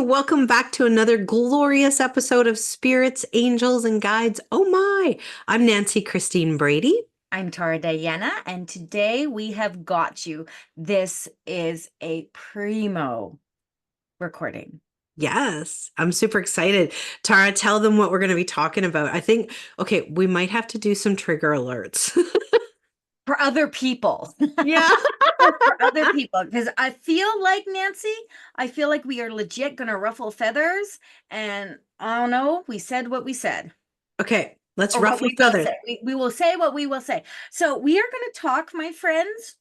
Welcome back to another glorious episode of Spirits, Angels, and Guides. Oh my! I'm Nancy Christine Brady. I'm Tara Diana, and today we have got you. This is a primo recording. Yes, I'm super excited. Tara, tell them what we're going to be talking about. Okay, we might have to do some trigger alerts. For other people. Yeah. For other people. Because I feel like, Nancy, I feel like we are legit going to ruffle feathers. And I don't know, we said what we said, Okay, let's or what ruffle we will feathers. say. We will say what we will say. So we are going to talk, my friends.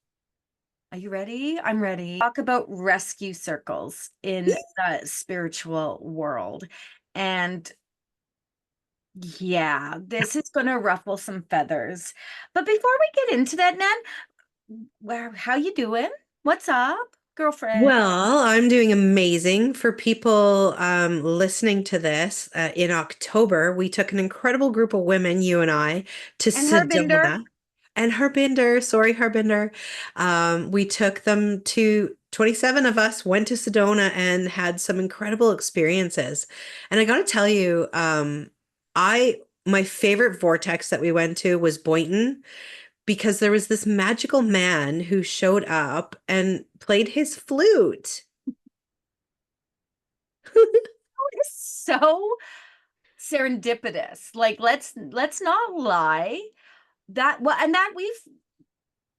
Are you ready? I'm ready. Talk about rescue circles in the spiritual world. And yeah, this is going to ruffle some feathers. But before we get into that, Nan, how you doing? What's up, girlfriend? Well, I'm doing amazing. For people listening to this, in October, we took an incredible group of women, you and I, to And Herbinder. Sedona. And Harbinder, sorry, Harbinder. We took them to 27 of us went to Sedona and had some incredible experiences. And I got to tell you, I my favorite vortex that we went to was Boynton because there was this magical man who showed up and played his flute. It's so serendipitous. Like, let's not lie. That well, and that we've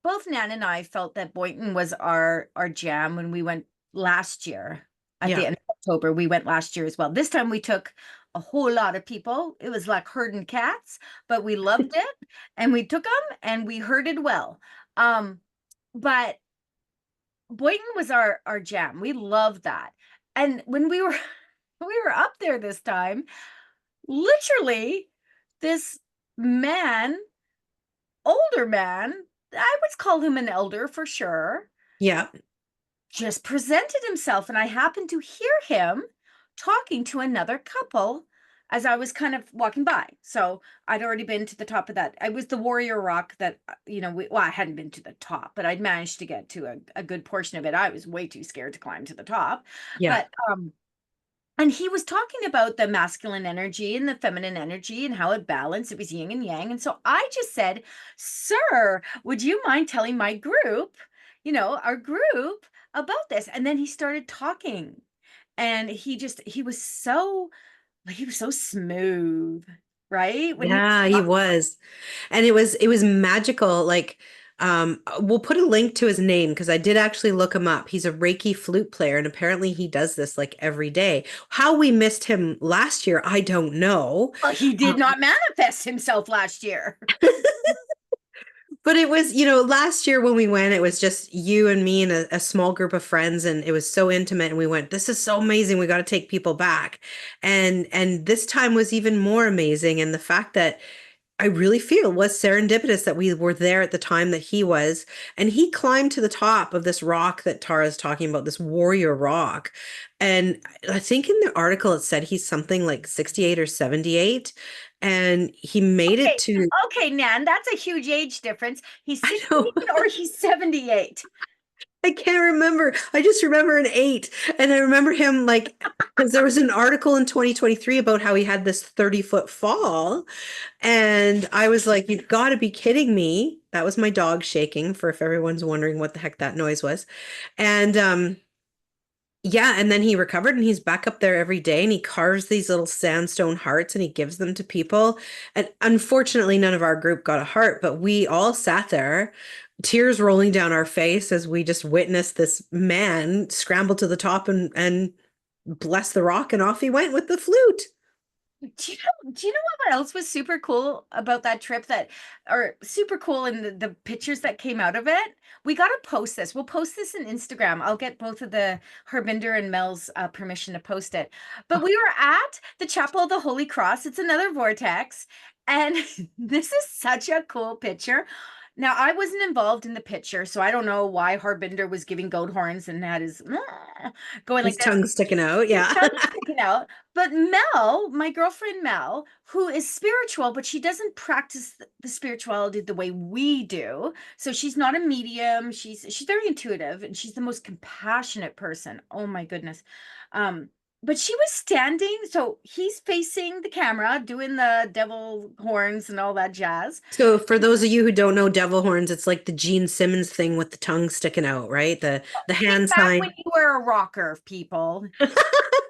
both Nan and I felt that Boynton was our jam when we went last year at the Yeah. end of October. We went last year as well. This time we took a whole lot of people. It was like herding cats, but we loved it and we took them and we herded well. But Boynton was our jam. We loved that. And when we were we were up there this time, literally this man, older man, I would call him an elder for sure, Yeah. just presented himself. And I happened to hear him talking to another couple as I was kind of walking by. So I'd already been to the top of that. It was the Warrior Rock that, well, I hadn't been to the top, but I'd managed to get to a good portion of it. I was way too scared to climb to the top. Yeah. But, and he was talking about the masculine energy and the feminine energy and how it balanced. It was yin and yang. And so I just said, Sir, would you mind telling my group, our group about this? And then he started talking. And he was so smooth, right? When he was Yeah, he talking. was. And it was magical. Like, we'll put a link to his name because I did actually look him up. He's a Reiki flute player, and apparently he does this like every day. How we missed him last year, I don't know. Well, he did not manifest himself last year. But it was, last year when we went, it was just you and me and a small group of friends, and it was so intimate. And we went, "This is so amazing. We got to take people back." And this time was even more amazing. And the fact that I really feel was serendipitous that we were there at the time that he was. And he climbed to the top of this rock that Tara's talking about, this warrior rock. And I think in the article it said he's something like 68 or 78. And he made it Okay, to, okay, Nan, that's a huge age difference. He's I know, 68 or he's 78. I can't remember. I just remember an eight. And I remember him like, because there was an article in 2023 about how he had this 30-foot fall. And I was like, you've got to be kidding me. That was my dog shaking, for if everyone's wondering what the heck that noise was. And yeah, and then he recovered and he's back up there every day and he carves these little sandstone hearts and he gives them to people. And unfortunately, none of our group got a heart, but we all sat there, tears rolling down our face as we just witnessed this man scramble to the top and bless the rock, and off he went with the flute. Do you know what else was super cool about that trip or super cool in the pictures that came out of it? We got to post this. We'll post this in Instagram. I'll get both of the Herbinder and Mel's permission to post it. But we were at the Chapel of the Holy Cross. It's another vortex. And this is such a cool picture. Now, I wasn't involved in the picture, so I don't know why Harbinder was giving goat horns and had his going like His this. tongue sticking out. His Yeah. tongue sticking out. But Mel, my girlfriend Mel, who is spiritual, but she doesn't practice the spirituality the way we do. So she's not a medium. She's very intuitive and she's the most compassionate person. Oh my goodness. Um, but she was standing, so he's facing the camera doing the devil horns and all that jazz. So for those of you who don't know devil horns, it's like the Gene Simmons thing with the tongue sticking out, right? The Think hand back when sign. you were a rocker, people.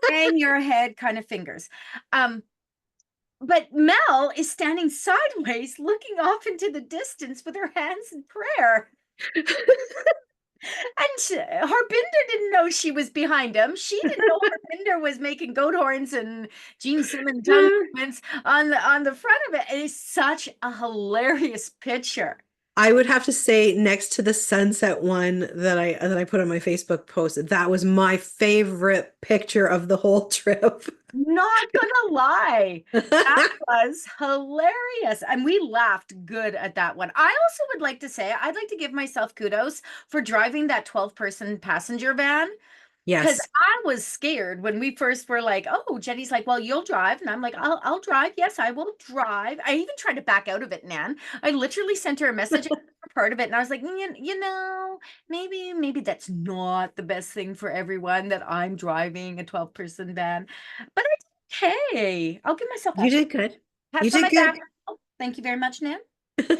Hang your head kind of fingers. Um, but Mel is standing sideways, looking off into the distance with her hands in prayer. And Harbinder didn't know she was behind him. She didn't know Harbinder was making goat horns and Gene Simmons tongue movements on the front of it. It is such a hilarious picture. I would have to say next to the sunset one that I put on my Facebook post, that was my favorite picture of the whole trip. Not gonna lie. That was hilarious. And we laughed good at that one. I also would like to say, I'd like to give myself kudos for driving that 12-person passenger van. Because Yes. I was scared when we first were like, oh, Jenny's like, well, you'll drive. And I'm like, I'll drive. Yes, I will drive. I even tried to back out of it, Nan. I literally sent her a message for part of it. And I was like, you know, maybe that's not the best thing for everyone that I'm driving a 12-person van. But I did okay. I'll give myself You did good. You pats on did my back. good. Oh, thank you very much, Nan.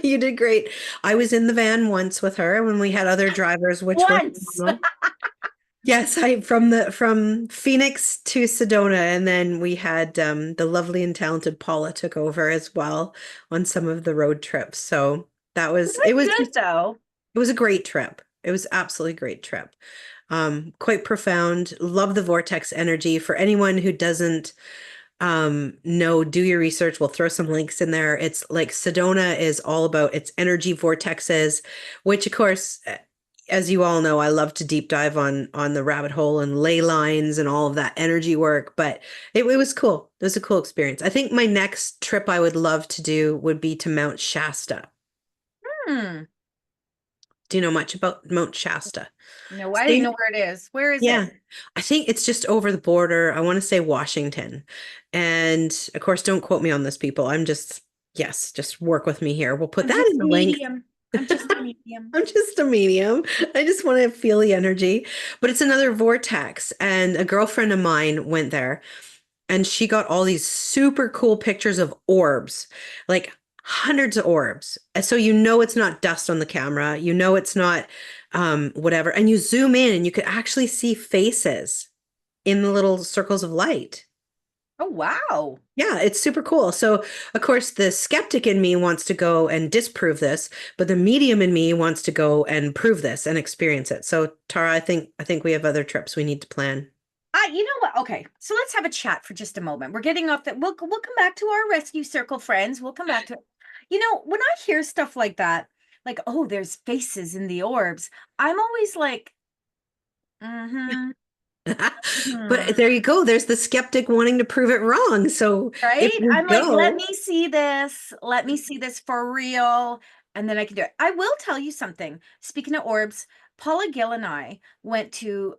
You did great. I was in the van once with her when we had other drivers, which were Once. phenomenal. Yes, I from Phoenix to Sedona, and then we had the lovely and talented Paula took over as well on some of the road trips. So that It was was good though. it was a great trip. It was absolutely a great trip. Quite profound. Love the vortex energy. For anyone who doesn't know, do your research. We'll throw some links in there. It's like Sedona is all about its energy vortexes, which of course, as you all know, I love to deep dive on the rabbit hole and ley lines and all of that energy work. But it was cool. It was a cool experience. I think my next trip I would love to do would be to Mount Shasta. Hmm. Do you know much about Mount Shasta? No, I didn't Same. know where it is. Where is it? Yeah, I think it's just over the border. I want to say Washington. And of course, don't quote me on this, people. I'm just, yes, just work with me here. We'll put I'm that just in a the link. medium. I'm just a medium. I'm just a medium. I just want to feel the energy. But it's another vortex. And a girlfriend of mine went there and she got all these super cool pictures of orbs, like hundreds of orbs. And so you know it's not dust on the camera, you know it's not whatever. And you zoom in and you could actually see faces in the little circles of light. Oh, wow. Yeah, it's super cool. So, of course, the skeptic in me wants to go and disprove this, but the medium in me wants to go and prove this and experience it. So, Tara, I think we have other trips we need to plan. You know what? Okay, so let's have a chat for just a moment. We're getting off that. We'll come back to our rescue circle friends. We'll come back to it. You know, when I hear stuff like that, like, oh, there's faces in the orbs, I'm always like, mm-hmm, But hmm. there you go. There's the skeptic wanting to prove it wrong. So if Right? we I'm like, let go, me see this. Let me see this for real. And then I can do it. I will tell you something. Speaking of orbs, Paula Gill and I went to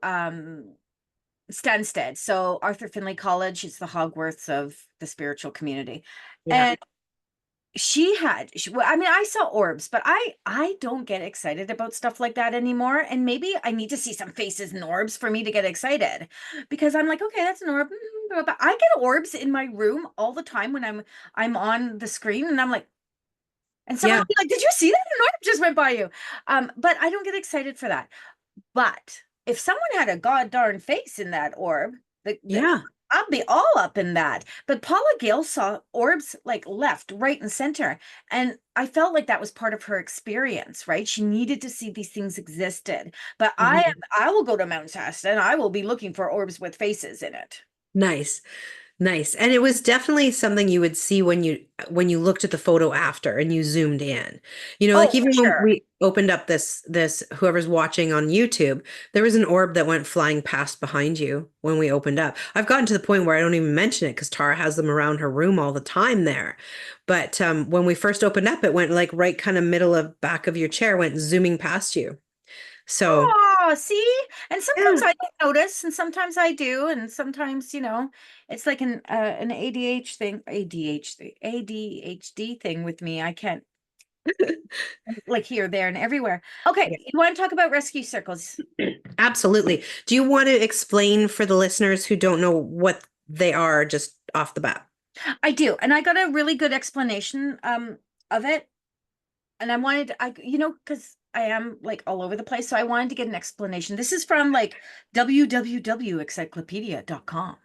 Stansted. So Arthur Findlay College is the Hogwarts of the spiritual community. yeah, And well, I mean, I saw orbs, but I don't get excited about stuff like that anymore. And maybe I need to see some faces and orbs for me to get excited because I'm like, okay, that's an orb. But I get orbs in my room all the time when I'm on the screen and I'm like, and someone yeah, will be like, did you see that? An orb just went by you. But I don't get excited for that. But if someone had a god darn face in that orb, yeah, I'll be all up in that. But Paula Gill saw orbs like left, right, and center. And I felt like that was part of her experience, right? She needed to see these things existed. But mhm. I will go to Mount Shasta and I will be looking for orbs with faces in it. Nice. Nice. And it was definitely something you would see when you looked at the photo after and you zoomed in. You know, like Oh, for even when sure. we opened up this whoever's watching on YouTube, there was an orb that went flying past behind you when we opened up. I've gotten to the point where I don't even mention it because Tara has them around her room all the time there. But when we first opened up, it went like right kind of middle of back of your chair, went zooming past you. So Oh, see? And yeah, sometimes I don't notice, and sometimes I do, and sometimes, it's like an ADHD thing with me. I can't. like here, there, and everywhere. Okay, Yeah. you want to talk about rescue circles? Absolutely. Do you want to explain for the listeners who don't know what they are just off the bat? I do, and I got a really good explanation of it, and I wanted because I am like all over the place, so I wanted to get an explanation. This is from like www.encyclopedia.com.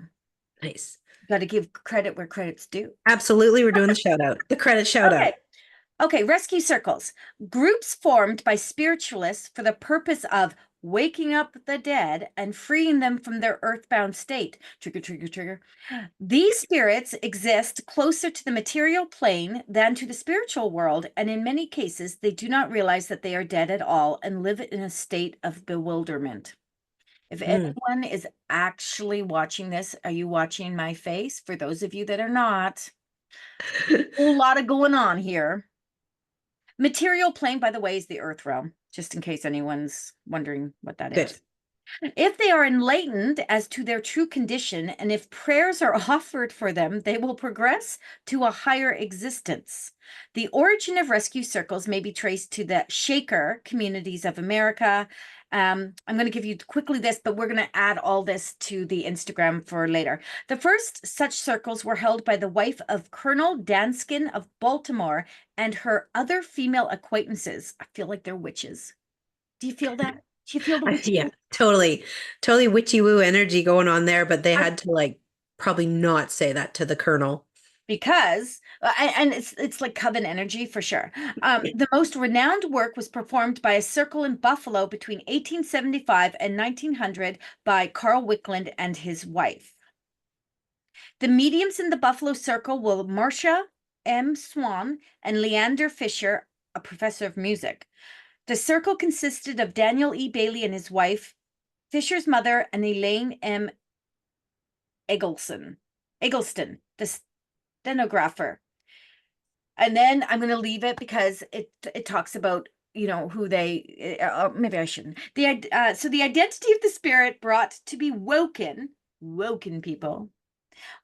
Nice. Got to give credit where credit's due. Absolutely. We're doing the shout out, the credit shout out. Okay. Okay, rescue circles. Groups formed by spiritualists for the purpose of waking up the dead and freeing them from their earthbound state. Trigger, trigger, trigger. These spirits exist closer to the material plane than to the spiritual world, and in many cases, they do not realize that they are dead at all and live in a state of bewilderment. If Mm. anyone is actually watching this, are you watching my face? For those of you that are not, a whole lot of going on here. Material plane, by the way, is the earth realm, just in case anyone's wondering what that Good. is. If they are enlightened as to their true condition, and if prayers are offered for them, they will progress to a higher existence. The origin of rescue circles may be traced to the Shaker communities of America. I'm going to give you quickly this, but we're going to add all this to the Instagram for later. The first such circles were held by the wife of Colonel Danskin of Baltimore and her other female acquaintances. I feel like they're witches. Do you feel that? Do you feel the witchy? Yeah, totally. Totally witchy woo energy going on there, but they had to like probably not say that to the colonel. Because and it's like coven energy for sure. The most renowned work was performed by a circle in Buffalo between 1875 and 1900 by Carl Wickland and his wife. The mediums in the Buffalo Circle were Marcia M. Swan and Leander Fisher, a professor of music. The circle consisted of Daniel E. Bailey and his wife, Fisher's mother, and Elaine M. Eggleston, the stenographer. And then I'm going to leave it because it talks about who they maybe I shouldn't. So the identity of the spirit brought to be woken people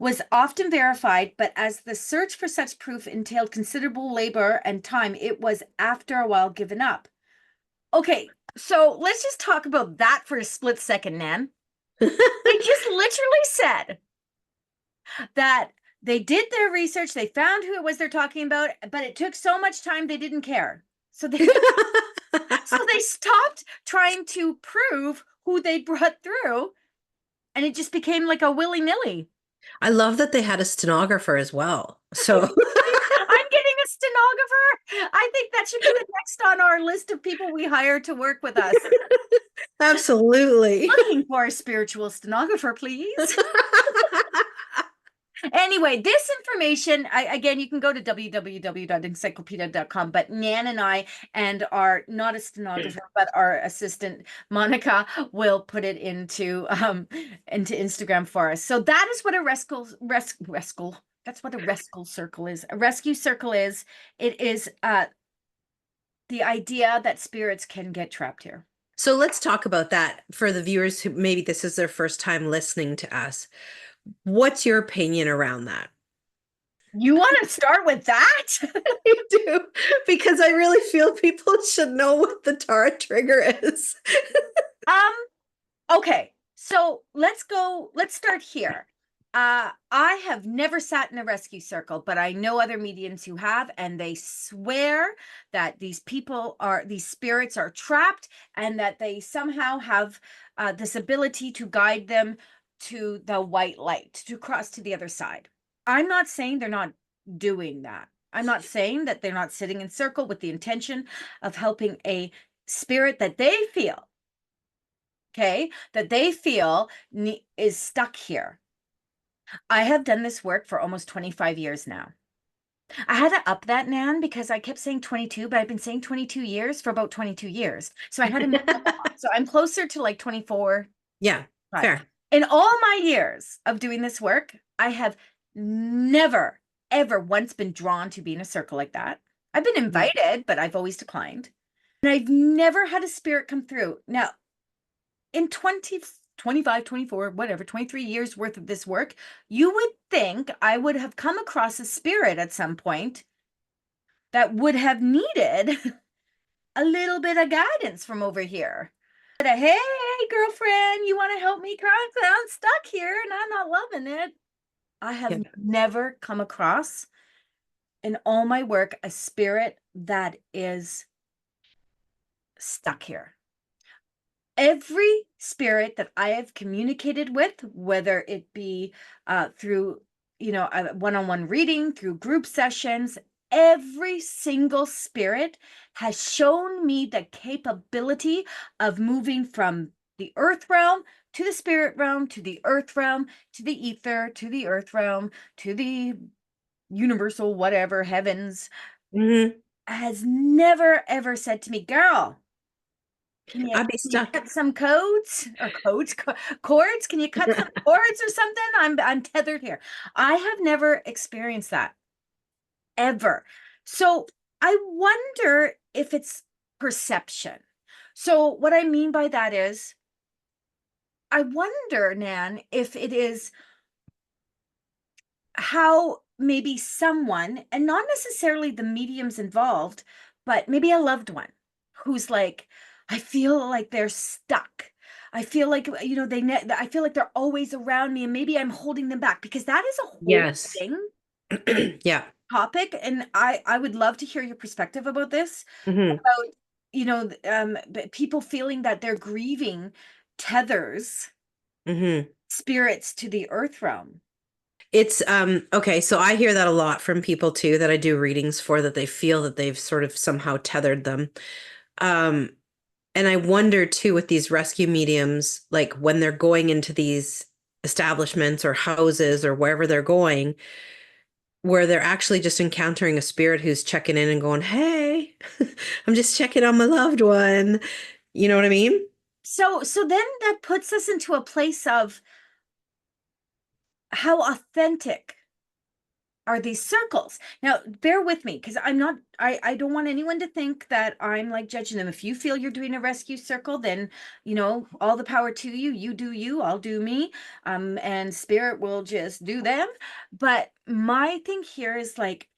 was often verified, but as the search for such proof entailed considerable labor and time, it was after a while given up. Okay, so let's just talk about that for a split second, Nan. They just literally said that they did their research, they found who it was they're talking about, but it took so much time they didn't care. So they stopped trying to prove who they brought through, and it just became like a willy-nilly. I love that they had a stenographer as well. So I'm getting a stenographer. I think that should be the next on our list of people we hire to work with us. absolutely. Looking for a spiritual stenographer, please. Anyway, this information, again, you can go to www.encyclopedia.com, but Nan and I and our, not a stenographer, but our assistant, Monica, will put it into Instagram for us. So that is what a that's what a rescue circle is. A rescue circle is, it is the idea that spirits can get trapped here. So let's talk about that for the viewers who maybe this is their first time listening to us. What's your opinion around that? You want to start with that? I do, because I really feel people should know what the Tara trigger is. Um, Okay, so let's start here. I have never sat in a rescue circle, but I know other mediums who have, and they swear that these spirits are trapped and that they somehow have this ability to guide them to the white light, to cross to the other side. I'm not saying they're not doing that. I'm not saying that they're not sitting in circle with the intention of helping a spirit that they feel, okay, that they feel is stuck here. I have done this work for almost 25 years now. I had to up that, Nan, because I kept saying 22, but I've been saying 22 years for about 22 years. So I had to so I'm closer to like 24. Yeah, Right. fair. In all my years of doing this work, I have never, ever once been drawn to be in a circle like that. I've been invited, but I've always declined. And I've never had a spirit come through. Now, in 20, 25, 24, whatever, 23 years worth of this work, you would think I would have come across a spirit at some point that would have needed a little bit of guidance from over here. But, hey, girlfriend, you want to help me? Cause I'm stuck here and I'm not loving it. I have Yeah. never come across in all my work a spirit that is stuck here. Every spirit that I have communicated with, whether it be through, a one-on-one reading, through group sessions, every single spirit has shown me the capability of moving from the earth realm to the spirit realm, to the earth realm, to the ether, to the earth realm, to the universal, whatever, heavens, Hmm. has never ever said to me, girl, I'd be can you stuck. cut some cords? Can you cut some cords or something? I'm tethered here. I have never experienced that ever. So I wonder if it's perception. So what I mean by that is, I wonder, Nan, if it is how maybe someone, and not necessarily the mediums involved, but maybe a loved one who's like, I feel like they're stuck. I feel like, I feel like they're always around me and maybe I'm holding them back because that is a whole Yes. thing, Yeah. topic. And I would love to hear your perspective about this, Hmm. about, people feeling that they're grieving tethers Hmm. spirits to the earth realm. It's okay, so I hear that a lot from people too that I do readings for, that they feel that they've sort of somehow tethered them. Um and I wonder too with these rescue mediums, like when they're going into these establishments or houses or wherever they're going, where they're actually just encountering a spirit who's checking in and going, "Hey, I'm just checking on my loved one." You know what I mean? So then that puts us into a place of how authentic are these circles. Now, bear with me because I don't want anyone to think that I'm like judging them. If you feel you're doing a rescue circle, then, all the power to you. You do you, I'll do me. And spirit will just do them. But my thing here is like,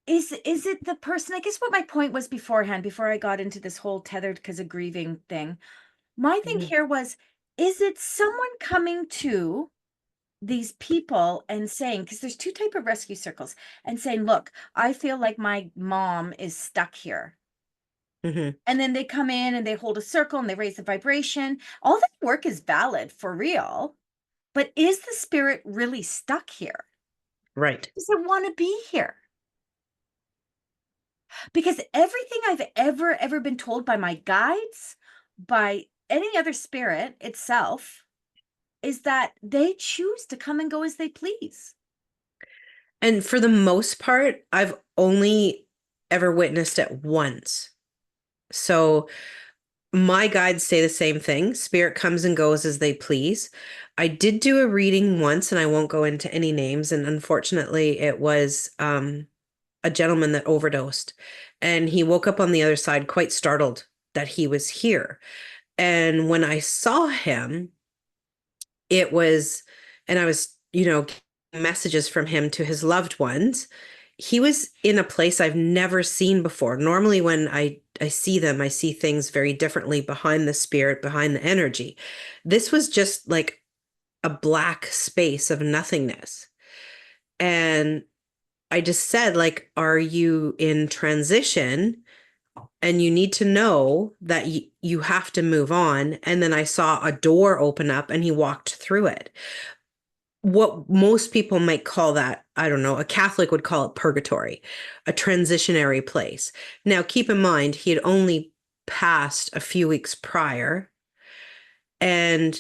is it the person? I guess what my point was beforehand, before I got into this whole tethered because of grieving thing. My thing Mhm. here was, is it someone coming to these people and saying, because there's two type of rescue circles, and saying, look, I feel like my mom is stuck here. Mhm. And then they come in and they hold a circle and they raise the vibration. All that work is valid for real, but is the spirit really stuck here? Right. Does it want to be here? Because everything I've ever been told by my guides, by any other spirit itself, is that they choose to come and go as they please. And for the most part, I've only ever witnessed it once. So my guides say the same thing. Spirit comes and goes as they please. I did do a reading once, and I won't go into any names. And unfortunately, it was a gentleman that overdosed. And he woke up on the other side quite startled that he was here. And when I saw him, it was, and I was, messages from him to his loved ones. He was in a place I've never seen before. Normally, when I see them, I see things very differently behind the spirit, behind the energy. This was just like a black space of nothingness. And I just said, like, are you in transition? And you need to know that you have to move on. And then I saw a door open up and he walked through it. What most people might call that, I don't know, a Catholic would call it purgatory, a transitionary place. Now, keep in mind, he had only passed a few weeks prior. And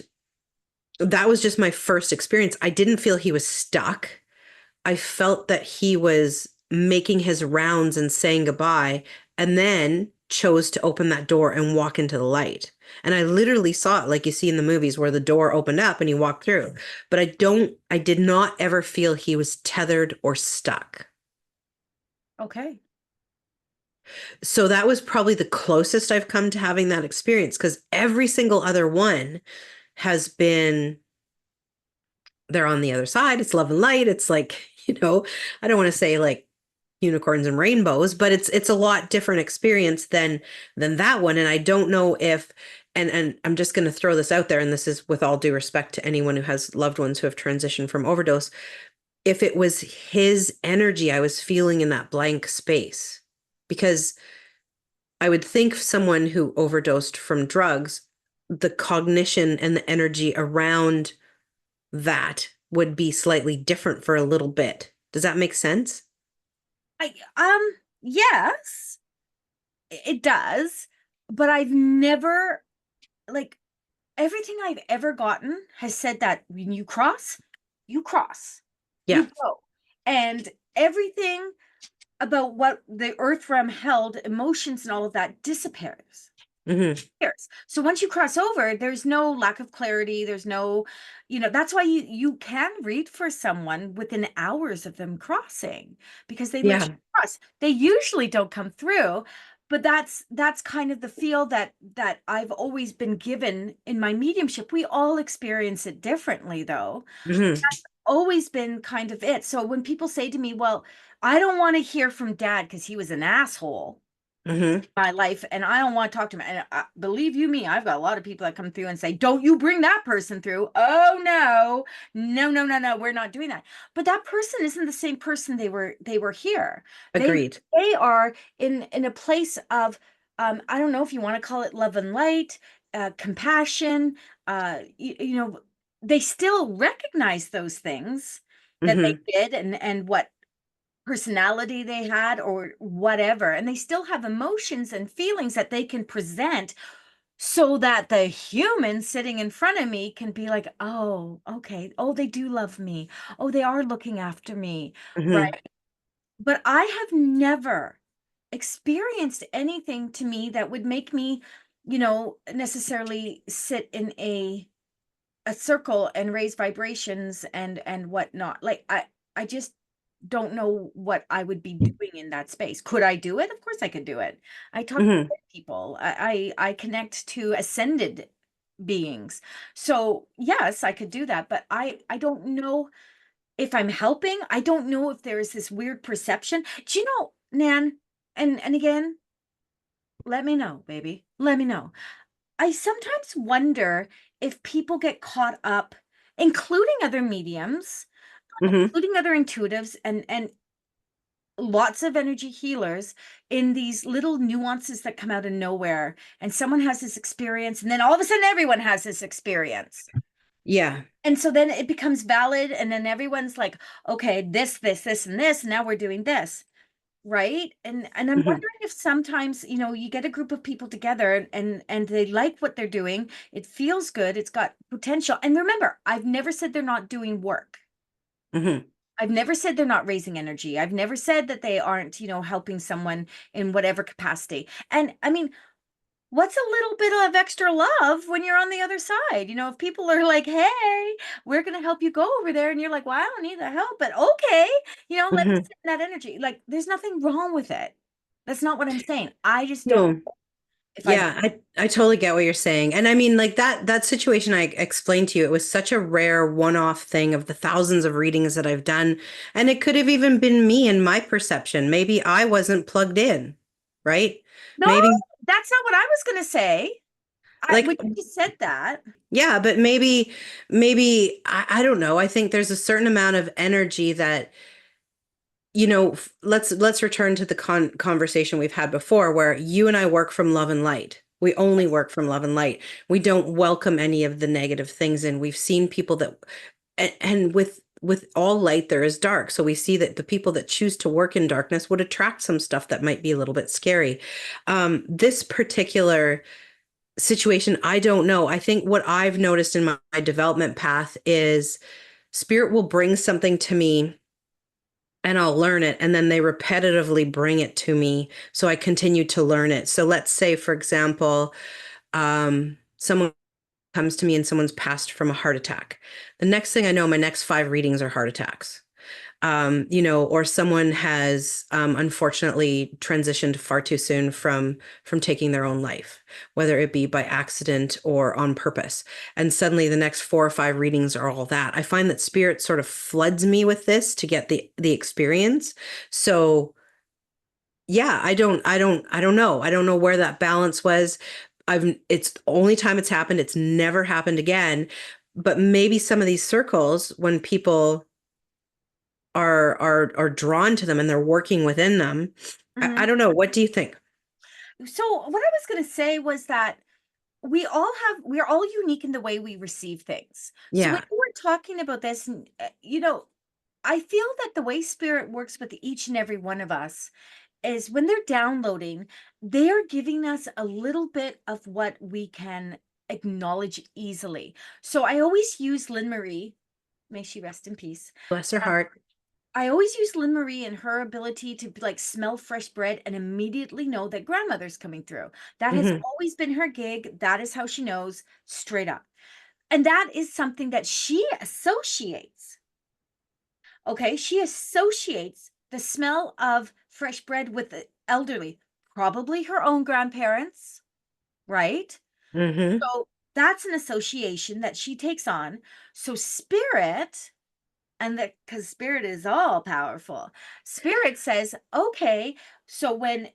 that was just my first experience. I didn't feel he was stuck. I felt that he was making his rounds and saying goodbye, and then chose to open that door and walk into the light. And I literally saw it like you see in the movies where the door opened up and he walked through. But I did not ever feel he was tethered or stuck. Okay. So that was probably the closest I've come to having that experience because every single other one has been they're on the other side. It's love and light. It's like, I don't want to say like unicorns and rainbows, but it's a lot different experience than that one. And I don't know if and I'm just going to throw this out there, and this is with all due respect to anyone who has loved ones who have transitioned from overdose, if it was his energy I was feeling in that blank space. Because I would think someone who overdosed from drugs, the cognition and the energy around that would be slightly different for a little bit. Does that make sense? I yes, it does, but I've never, like, everything I've ever gotten has said that when you cross, Yeah. you go. And everything about what the earth realm held, emotions and all of that disappears. Hmm. Years. So once you cross over, there's no lack of clarity. There's no, that's why you can read for someone within hours of them crossing because they literally Yeah. cross. They usually don't come through, but that's kind of the feel that I've always been given in my mediumship. We all experience it differently though. Hmm. Always been kind of it. So when people say to me, "Well, I don't want to hear from dad because he was an asshole." Hmm. My life and I don't want to talk to him. And believe you me, I've got a lot of people that come through and say, "Don't you bring that person through." Oh no, no, no, no, no, we're not doing that. But that person isn't the same person they were here. They Agreed. they are in a place of I don't know if you want to call it love and light, compassion, they still recognize those things that they Hmm. did and what personality they had or whatever. And they still have emotions and feelings that they can present so that the human sitting in front of me can be like, oh, okay. Oh, they do love me. Oh, they are looking after me. Hmm. Right. But I have never experienced anything to me that would make me, necessarily sit in a circle and raise vibrations and whatnot. Like I just don't know what I would be doing in that space. Could I do it? Of course I could do it. I talk to Hmm. people. I connect to ascended beings. So yes, I could do that, but I don't know if I'm helping. I don't know if there is this weird perception. Do you know, Nan? And again, let me know, baby. Let me know. I sometimes wonder if people get caught up, including other mediums, Hmm. including other intuitives and lots of energy healers in these little nuances that come out of nowhere. And someone has this experience, and then all of a sudden everyone has this experience. Yeah. And so then it becomes valid, and then everyone's like, okay, this, and this, and now we're doing this. Right. And I'm Hmm. wondering if sometimes, you get a group of people together and they like what they're doing. It feels good. It's got potential. And remember, I've never said they're not doing work. Hmm. I've never said they're not raising energy. I've never said that they aren't, helping someone in whatever capacity. And I mean, what's a little bit of extra love when you're on the other side? If people are like, hey, we're going to help you go over there. And you're like, well, I don't need the help, but okay, let me Hmm. sit in that energy. Like, there's nothing wrong with it. That's not what I'm saying. I just don't, No. if I, Yeah, I totally get what you're saying. And I mean, like that situation I explained to you, it was such a rare one-off thing of the thousands of readings that I've done. And it could have even been me and my perception. Maybe I wasn't plugged in, right? no, Maybe that's not what I was going to say. When like you just said that, yeah, but maybe I don't know. I think there's a certain amount of energy that let's return to the conversation we've had before where you and I work from love and light. We only work from love and light. We don't welcome any of the negative things in. We've seen people that and with all light there is dark. So we see that the people that choose to work in darkness would attract some stuff that might be a little bit scary. This particular situation, I don't know. I think what I've noticed in my development path is spirit will bring something to me and I'll learn it. And then they repetitively bring it to me. So I continue to learn it. So let's say, for example, someone comes to me and someone's passed from a heart attack. The next thing I know, my next 5 readings are heart attacks. or someone has unfortunately transitioned far too soon from taking their own life, whether it be by accident or on purpose. And suddenly the next 4 or 5 readings are all that. I find that spirit sort of floods me with this to get the experience. So yeah, I don't know. I don't know where that balance was. It's the only time it's happened. It's never happened again. But maybe some of these circles, when people are drawn to them and they're working within them. I Mhm. don't know. What do you think? So what I was going to say was that we're all unique in the way we receive things. So when Yeah. you were talking about this, I feel that the way spirit works with each and every one of us is when they're downloading, they're giving us a little bit of what we can acknowledge easily. So I always use Lynn Marie, may she rest in peace. Bless her Um, heart. I always use Lynn Marie and her ability to like smell fresh bread and immediately know that grandmother's coming through. That has Hmm. always been her gig. That is how she knows straight up. And that is something that she associates. Okay. She associates the smell of fresh bread with the elderly, probably her own grandparents, right? Hmm. So that's an association that she takes on. So spirit, and that because spirit is all powerful, spirit says, okay, so when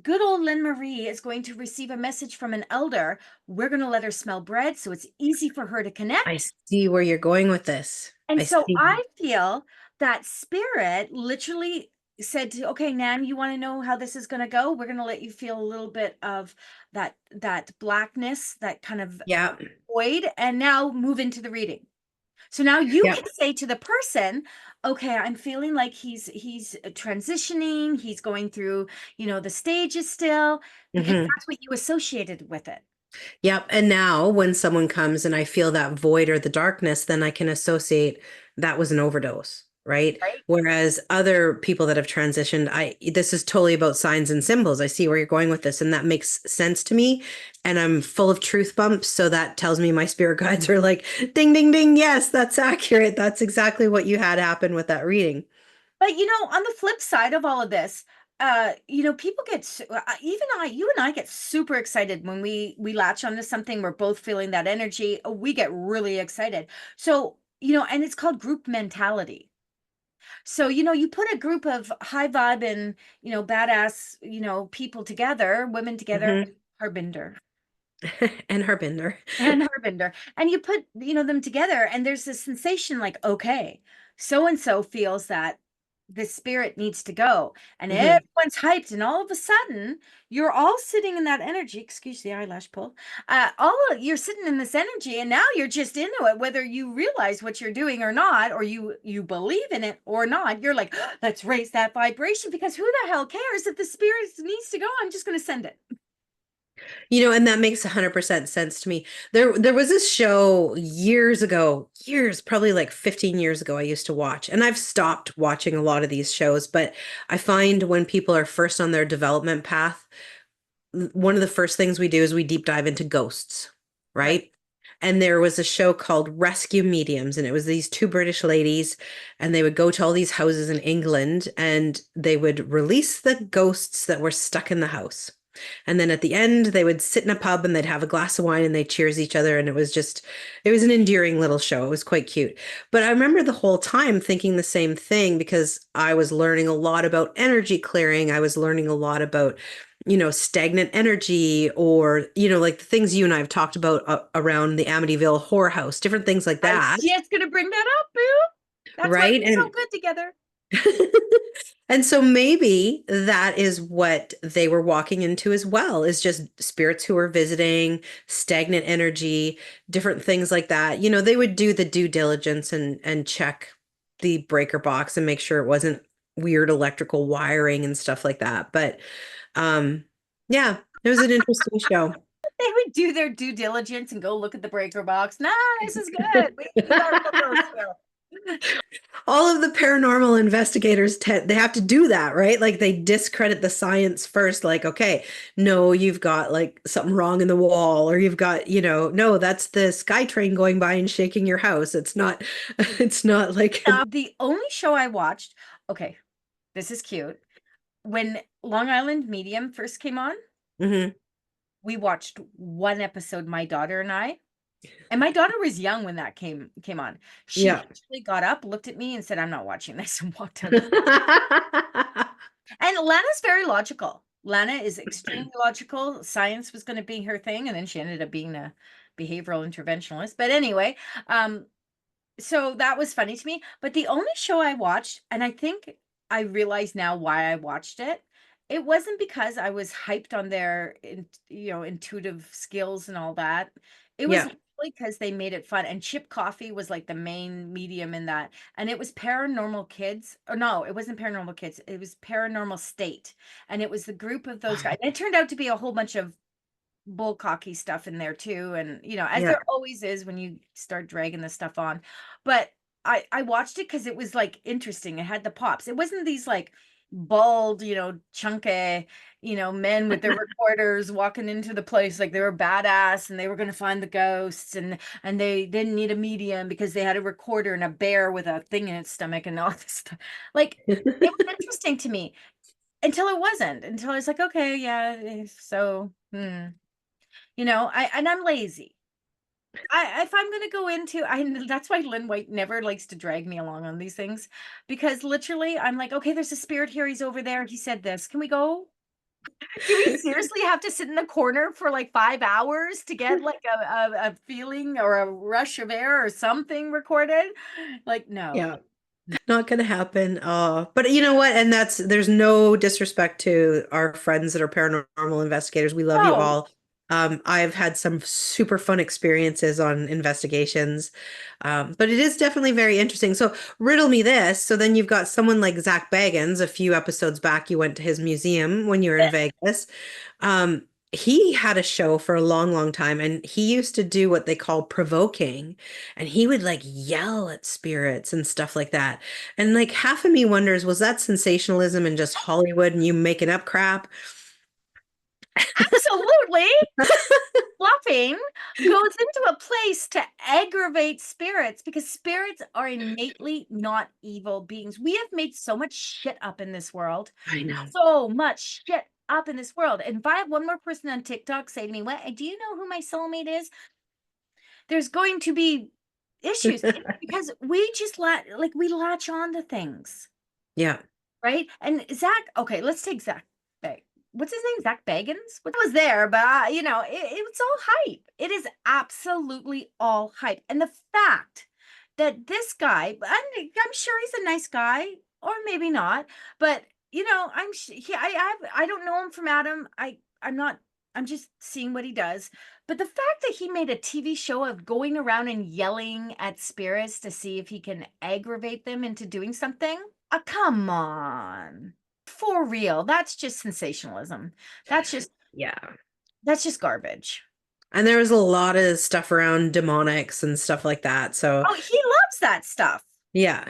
good old Lynn Marie is going to receive a message from an elder, we're going to let her smell bread so it's easy for her to I connect. see where you're going with this. And I so see. I feel that spirit literally said to, okay, Nan, you want to know how this is going to go? We're going to let you feel a little bit of that blackness, that kind of Yeah. void, and now move into the reading. So now you Yeah. can say to the person, okay, I'm feeling like he's transitioning, he's going through, the stages still, because Hmm. that's what you associated with it. Yep. And now when someone comes and I feel that void or the darkness, then I can associate that was an overdose, right? Right. Whereas other people that have transitioned, this is totally about signs and symbols. I see where you're going with this, and that makes sense to me. And I'm full of truth bumps. So that tells me my spirit guides are like, ding, ding, ding. Yes, that's accurate. That's exactly what you had happen with that reading. But on the flip side of all of this, people get even you and I get super excited when we latch onto something. We're both feeling that energy. We get really excited. So, and it's called group mentality. So, you put a group of high vibe and, badass, people together, women together, Hmm. Harbinder And Harbinder. and Harbinder, and you put, them together, and there's this sensation like, okay, so and so feels that this spirit needs to go, and Hmm. everyone's hyped, and all of a sudden, you're all sitting in that energy. Excuse the eyelash pull. You're sitting in this energy, and now you're just into it, whether you realize what you're doing or not, or you believe in it or not. You're like, let's raise that vibration because who the hell cares if the spirit needs to go? I'm just going to send it. And that makes 100% sense to me. There was this show years ago, years, probably like 15 years ago, I used to watch, and I've stopped watching a lot of these shows, but I find when people are first on their development path, one of the first things we do is we deep dive into ghosts, Right. right? And there was a show called Rescue Mediums, and it was these two British ladies, and they would go to all these houses in England and they would release the ghosts that were stuck in the house. And then at the end, they would sit in a pub and they'd have a glass of wine and they'd cheers each other. And it was an endearing little show. It was quite cute. But I remember the whole time thinking the same thing because I was learning a lot about energy clearing. I was learning a lot about, stagnant energy or, like the things you and I have talked about around the Amityville Horror House, different things like I was that. just going to bring that up, boo. That's why Right. we're so And good together. And so maybe that is what they were walking into as well, is just spirits who were visiting, stagnant energy, different things like that. They would do the due diligence and check the breaker box and make sure it wasn't weird electrical wiring and stuff like that. But yeah, it was an interesting show. They would do their due diligence and go look at the breaker box. Nah, this is good. We got a little still. All of the paranormal investigators they have to do that, right? Like they discredit the science first, like, okay, no, you've got like something wrong in the wall, or you've got, no, that's the sky train going by and shaking your house. It's not, it's not like, The only show I watched, okay, this is cute. When Long Island Medium first came on, Mhm. we watched one episode, my daughter and I. And my daughter was young when that came on. She Yeah. actually got up, looked at me, and said, "I'm not watching this," and walked out of the. And Lana's very logical. Lana is extremely logical. Science was going to be her thing, and then she ended up being a behavioral interventionalist. But anyway, um, so that was funny to me. But the only show I watched, and I think I realize now why I watched it, it wasn't because I was hyped on their, intuitive skills and all that. It was Yeah. literally because they made it fun. And Chip Coffee was like the main medium in that. And it was Paranormal Kids. Or no, it wasn't Paranormal Kids. It was Paranormal State. And it was the group of those guys. And it turned out to be a whole bunch of bullcocky stuff in there too, and as Yeah. there always is when you start dragging this stuff on. But I watched it because it was like interesting. It had the pops. It wasn't these like bald, chunky, men with their recorders walking into the place like they were badass and they were going to find the ghosts, and they didn't need a medium because they had a recorder and a bear with a thing in its stomach and all this stuff. Like, it was interesting to me until it wasn't, until I was like, okay, yeah, so I'm lazy. If I'm gonna go into, that's why Lynn White never likes to drag me along on these things, because literally I'm like, okay, there's a spirit here. He's over there. He said this. Can we go? Do we seriously have to sit in the corner for like 5 hours to get like a feeling or a rush of air or something recorded? Like, no. Yeah. Not gonna happen. But you know what? And there's no disrespect to our friends that are paranormal investigators. We love you Oh, all. I've had some super fun experiences on investigations. But it is definitely very interesting. So riddle me this. So then you've got someone like Zach Bagans. A few episodes back, you went to his museum when you were in Vegas. He had a show for a long, long time, and he used to do what they call provoking, and he would like yell at spirits and stuff like that. And like half of me wonders, was that sensationalism and just Hollywood and you making up crap? absolutely. Fluffing goes into a place to aggravate spirits because spirits are innately not evil beings. We have made so much shit up in this world. I know. So much shit up in this world. And if I have one more person on TikTok say to me, "What? Do you know who my soulmate is?" There's going to be issues because we just we latch on to things. Yeah. Right? And Zach, okay, let's take Zach. What's his name? Zach Bagans? What was there, but it's all hype. It is absolutely all hype. And the fact that this guy, I'm sure he's a nice guy, or maybe not, but I don't know him from Adam. I'm not. I'm just seeing what he does. But the fact that he made a TV show of going around and yelling at spirits to see if he can aggravate them into doing something. Come on. For real. That's just sensationalism. That's just Yeah. that's just garbage. And there was a lot of stuff around demonics and stuff like that. So Oh, he loves that stuff. yeah.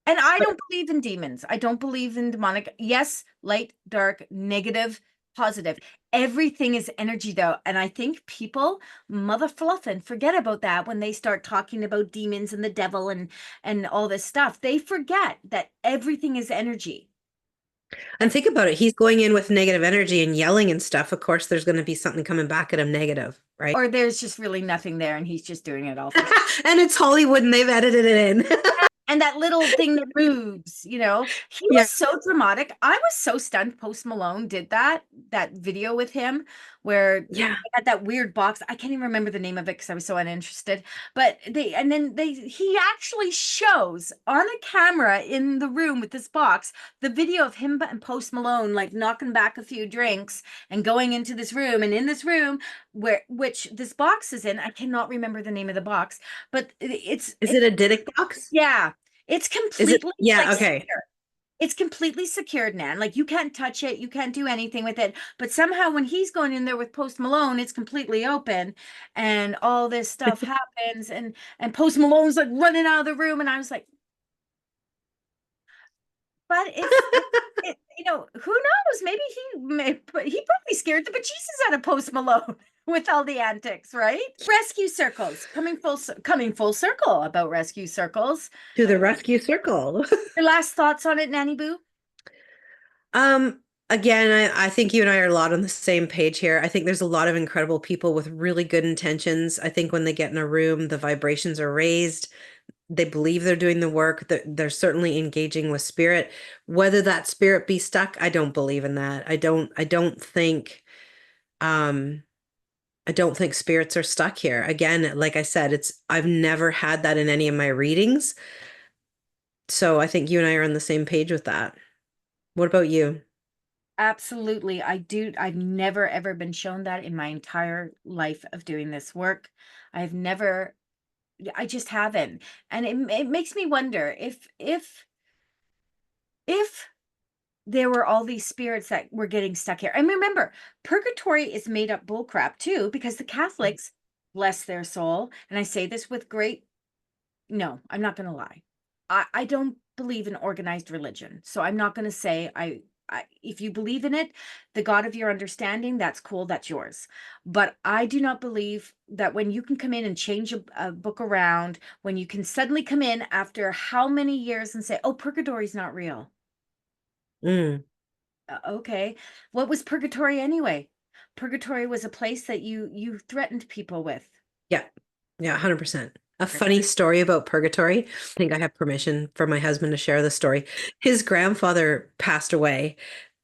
And I But don't believe in demons. I don't believe in demonic. Yes, light, dark, negative, positive. Everything is energy though. And I think people mother fluffing forget about that when they start talking about demons and the devil and all this stuff. They forget that everything is energy. and think about it. He's going in with negative energy and yelling and stuff. Of course, there's going to be something coming back at him negative, right? Or there's just really nothing there and he's just doing it all for. And it's Hollywood and they've edited it in. And that little thing that moves, he Yeah. was so dramatic. I was so stunned Post Malone did that video with him where they Yeah. had that weird box. I can't even remember the name of it because I was so uninterested. But he actually shows on a camera in the room with this box the video of him and Post Malone like knocking back a few drinks and going into this room. And in this room which this box is in, I cannot remember the name of the box, but Is it a Didic box? yeah, it's Is it? completely Yeah. like Okay. clear. It's completely secured, Nan. Like you can't touch it, you can't do anything with it. But somehow when he's going in there with Post Malone, it's completely open and all this stuff happens and Post Malone's like running out of the room and I was like, but who knows? Maybe he probably scared the bejesus out of Post Malone with all the antics, right? Rescue circles, coming full circle about rescue circles. To the rescue circle. Your last thoughts on it, Nanny Boo? Um, Again, I think you and I are a lot on the same page here. I think there's a lot of incredible people with really good intentions. I think when they get in a room, the vibrations are raised. They believe they're doing the work, that they're certainly engaging with spirit. Whether that spirit be stuck, I don't believe in that. Um, I don't think spirits are stuck here. Again, like I said, I've never had that in any of my readings. So I think you and I are on the same page with that. What about you? Absolutely. I do. I've never ever been shown that in my entire life of doing this work. I've never, I just haven't. And it makes me wonder if there were all these spirits that were getting stuck here. And remember, purgatory is made up bullcrap too, because the Catholics, bless their soul, and I say this with great, no, I'm not going to lie. I don't believe in organized religion. So I'm not going to say if you believe in it, the God of your understanding, that's cool, that's yours. But I do not believe that when you can come in and change a book around, when you can suddenly come in after how many years and say, oh, purgatory's not real. Mm, Okay. What was purgatory anyway? Purgatory was a place that you threatened people with. yeah. Yeah, 100%. A funny story about purgatory. I think I have permission for my husband to share the story. His grandfather passed away,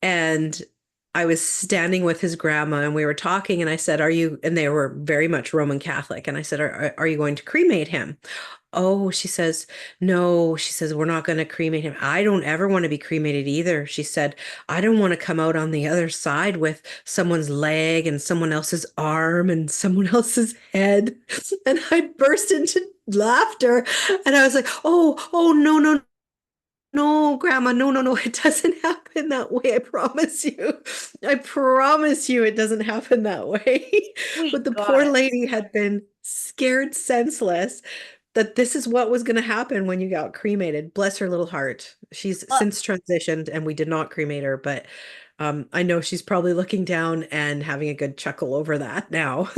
and I was standing with his grandma and we were talking, and I said, "Are you?" And they were very much Roman Catholic, and I said, "Are you going to cremate him?" Oh, she says, no, she says, we're not going to cremate him. I don't ever want to be cremated either. She said, I don't want to come out on the other side with someone's leg and someone else's arm and someone else's head. And I burst into laughter. And I was like, oh, no, no, no, Grandma, no, no, no, it doesn't happen that way. I promise you. I promise you it doesn't happen that way. But Sweet the poor God. lady had been scared senseless that this is what was going to happen when you got cremated. Bless her little heart. She's Well, since transitioned and we did not cremate her, but I know she's probably looking down and having a good chuckle over that now.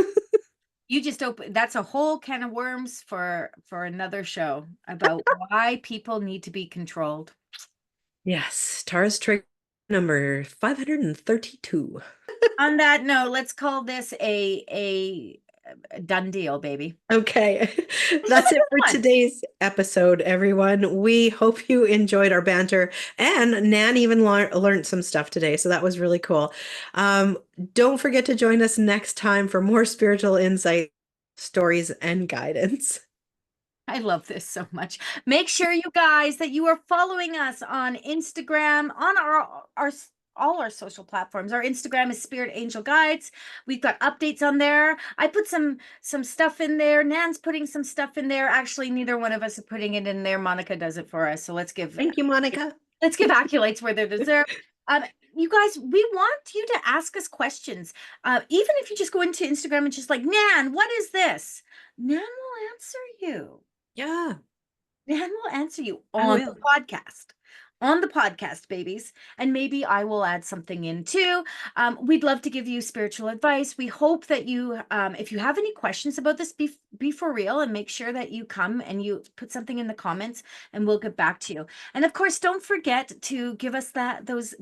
you just open that's a whole can of worms for another show about why people need to be controlled. Yes, Tara's trick number 532. On that note, let's call this a done deal, baby. Okay, This was that's a it for good one. today's episode, everyone. We hope you enjoyed our banter, and Nan even learned some stuff today, so that was really cool. Um, don't forget to join us next time for more spiritual insight, stories, and guidance. I love this so much. Make sure you guys that you are following us on Instagram, on our all our social platforms. Our Instagram is Spirit Angel Guides. We've got updates on there. I put some stuff in there. Nan's putting some stuff in there. Actually, neither one of us are putting it in there. Monica does it for us. So Thank you, Monica. let's give accolades where they're deserved. Um, you guys, we want you to ask us questions. Even if you just go into Instagram and just like, Nan, what is this? Nan will answer you. Yeah, Dan will answer you I on the will. podcast. On the podcast, babies. And maybe I will add something in too. We'd love to give you spiritual advice. We hope that you, if you have any questions about this, be for real and make sure that you come and you put something in the comments and we'll get back to you. And of course, don't forget to give us those,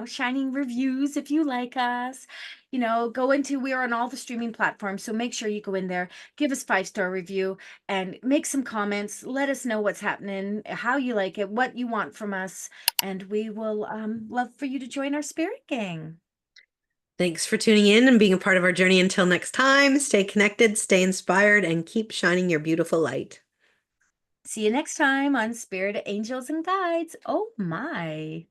shining reviews if you like us. We are on all the streaming platforms. So make sure you go in there, give us 5-star review and make some comments. Let us know what's happening, how you like it, what you want from us, and we will love for you to join our spirit gang. Thanks for tuning in and being a part of our journey. Until next time, stay connected, stay inspired, and keep shining your beautiful light. See you next time on Spirit Angels and Guides. Oh my.